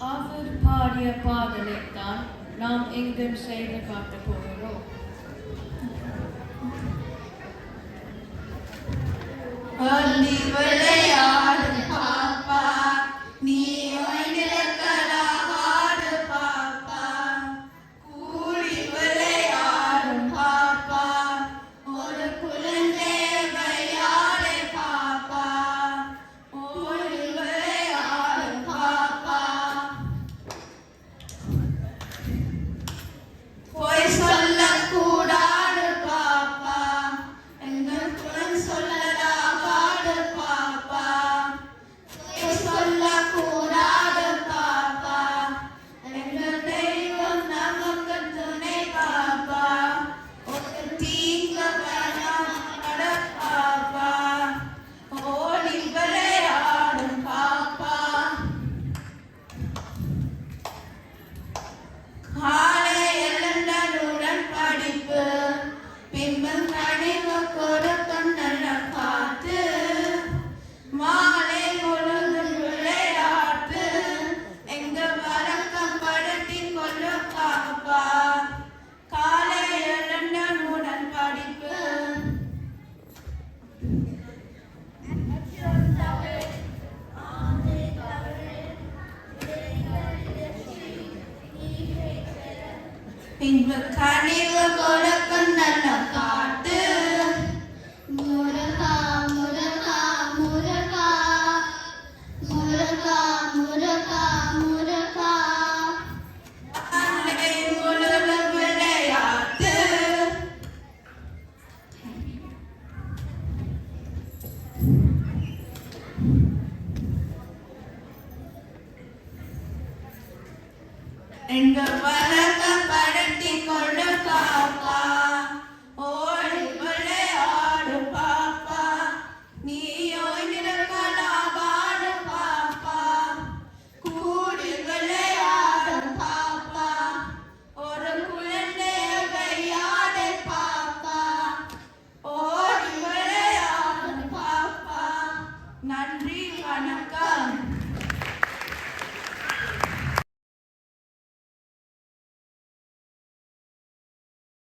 அவர் பாடிய பாடலைத்தான் நாம் எங்கும் செய்து காட்டப் போகிறோம். அள்ளி விளையாடு பாப்பா, நீ ஒன்றிருக்கலாகாடு பாப்பா. கூடி விளையாடும் பாப்பா, ஒரு குழந்தை விளையாடு பாப்பா. ஓடி விளையாடும் பாப்பா. பொய் சொல்லக்கூடாது பாப்பா, எங்கள் புறம் சொல்லலாகாது பாப்பா. பொய் சொல்லக்கூடாது பாப்பா, எங்கள் தெய்வம் நமக்கு துணை பாப்பா. ஒரு தீங்கு வேணாம் பாப்பா, ஓடி விளையாடும் பாப்பா. காலை எழுந்தவுடன் படிப்பு, பின்பு கனிவு கொடுக்கும் நல்ல காத்து. மாலை முழுதும் விளையாட்டு, எங்க வழக்கம் படுத்திக் கொள்ள பாப்பா. காலை எழுந்தவுடன் படிப்பு. பின்பு கனிவு கொடுக்கும் நல்ல காட்டு. முருகா முருகா முருகா முருகா முருகா முருகா. மாலை முழுதும் விளையாட்டு. எங்க வழக்கம் படுத்திக் கொண்டு பாப்பா.